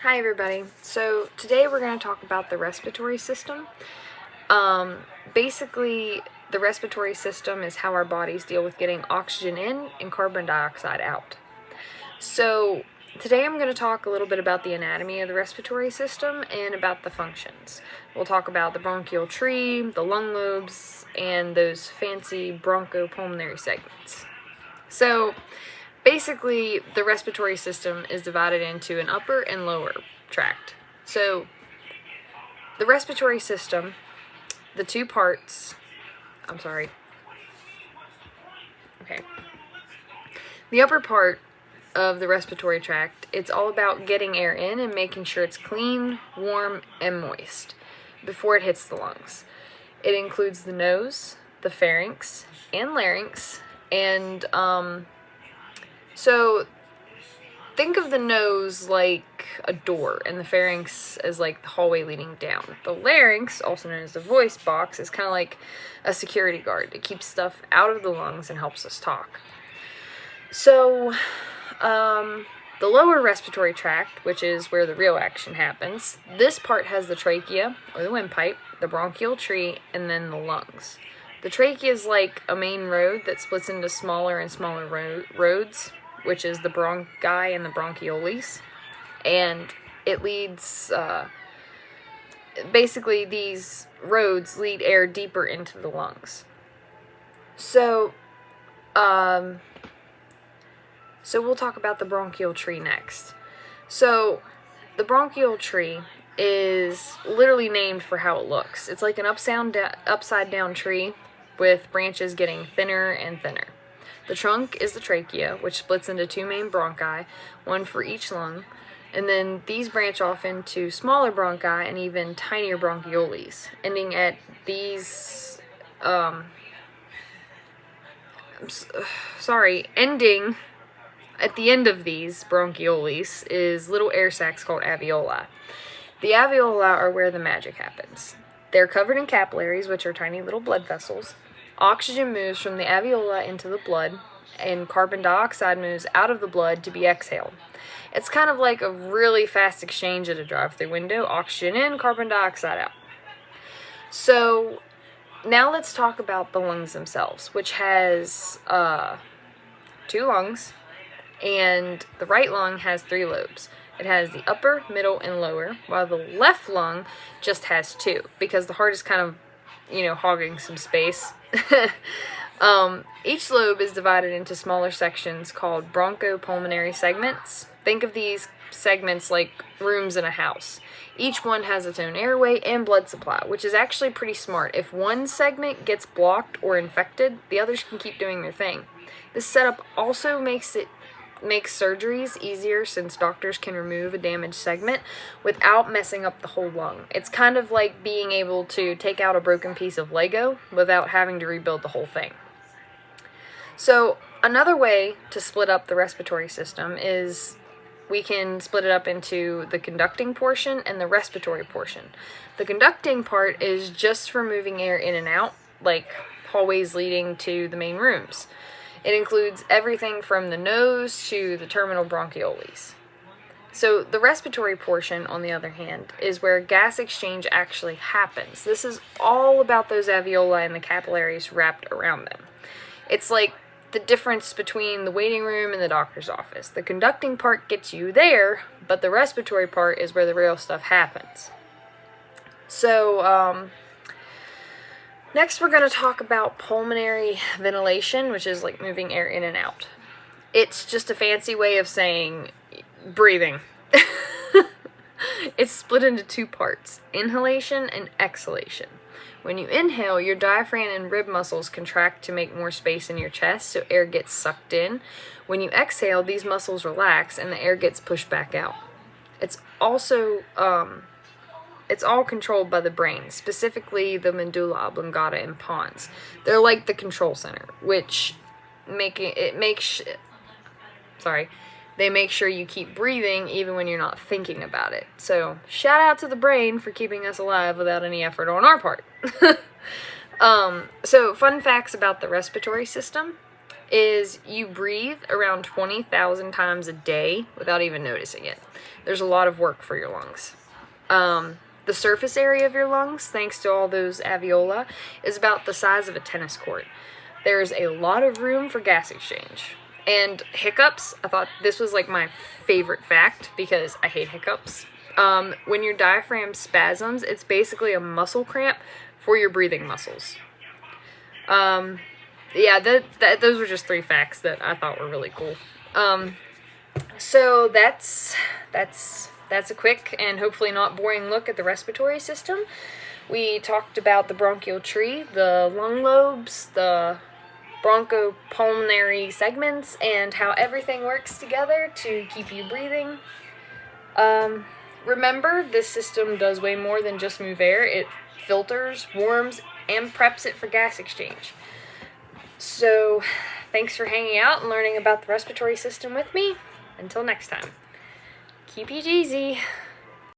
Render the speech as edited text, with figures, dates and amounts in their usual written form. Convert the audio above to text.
Hi everybody. So today we're going to talk about the respiratory system. Basically, the respiratory system is how our bodies deal with getting oxygen in and carbon dioxide out. So today I'm going to talk a little bit about the anatomy of the respiratory system and about the functions. We'll talk about the bronchial tree, the lung lobes, and those fancy bronchopulmonary segments. So basically, the respiratory system is divided into an upper and lower tract. So, the respiratory system, the two parts, the upper part of the respiratory tract, it's all about getting air in and making sure it's clean, warm, and moist before it hits the lungs. It includes the nose, the pharynx, and larynx, and so think of the nose like a door and the pharynx as like the hallway leading down. The larynx, also known as the voice box, is kind of like a security guard. It keeps stuff out of the lungs and helps us talk. So, the lower respiratory tract, which is where the real action happens, this part has the trachea, or the windpipe, the bronchial tree, and then the lungs. The trachea is like a main road that splits into smaller and smaller roads, which is the bronchi and the bronchioles, and it leads, basically these roads lead air deeper into the lungs. So we'll talk about the bronchial tree next. So the bronchial tree is literally named for how it looks. It's like an upside down tree with branches getting thinner and thinner. The trunk is the trachea, which splits into two main bronchi, one for each lung, and then these branch off into smaller bronchi and even tinier bronchioles, ending at these, ending at the end of these bronchioles is little air sacs called alveoli. The alveoli are where the magic happens. They're covered in capillaries, which are tiny little blood vessels. Oxygen moves from the alveoli into the blood, and carbon dioxide moves out of the blood to be exhaled. It's kind of like a really fast exchange at a drive-through window. Oxygen in, carbon dioxide out. So now let's talk about the lungs themselves, which has two lungs, and the right lung has three lobes. It has the upper, middle, and lower, while the left lung just has two, because the heart is kind of, hogging some space. Each lobe is divided into smaller sections called bronchopulmonary segments. Think of these segments like rooms in a house. Each one has its own airway and blood supply, which is actually pretty smart. If one segment gets blocked or infected, the others can keep doing their thing. This setup also makes surgeries easier, since doctors can remove a damaged segment without messing up the whole lung. It's kind of like being able to take out a broken piece of Lego without having to rebuild the whole thing. So another way to split up the respiratory system is we can split it up into the conducting portion and the respiratory portion. The conducting part is just for moving air in and out, like hallways leading to the main rooms. It includes everything from the nose to the terminal bronchioles. So the respiratory portion, on the other hand, is where gas exchange actually happens. This is all about those alveoli and the capillaries wrapped around them. It's like the difference between the waiting room and the doctor's office. The conducting part gets you there, but the respiratory part is where the real stuff happens. So, next we're going to talk about pulmonary ventilation, which is like moving air in and out. It's just a fancy way of saying breathing. It's split into two parts, inhalation and exhalation. When you inhale, your diaphragm and rib muscles contract to make more space in your chest, so air gets sucked in. When you exhale, these muscles relax and the air gets pushed back out. It's also, it's all controlled by the brain, specifically the medulla oblongata and pons. They're like the control center, which they make sure you keep breathing even when you're not thinking about it. So, shout out to the brain for keeping us alive without any effort on our part. So, fun facts about the respiratory system is you breathe around 20,000 times a day without even noticing it. there's a lot of work for your lungs. The surface area of your lungs, thanks to all those alveoli, is about the size of a tennis court. There's a lot of room for gas exchange. And hiccups, I thought this was like my favorite fact because I hate hiccups. When your diaphragm spasms, it's basically a muscle cramp for your breathing muscles. Yeah, those were just 3 facts that I thought were really cool. So that's a quick and hopefully not boring look at the respiratory system. We talked about the bronchial tree, the lung lobes, the bronchopulmonary segments, and how everything works together to keep you breathing. Remember, this system does way more than just move air. It filters, warms, and preps it for gas exchange. So, thanks for hanging out and learning about the respiratory system with me. Until next time, keep it easy.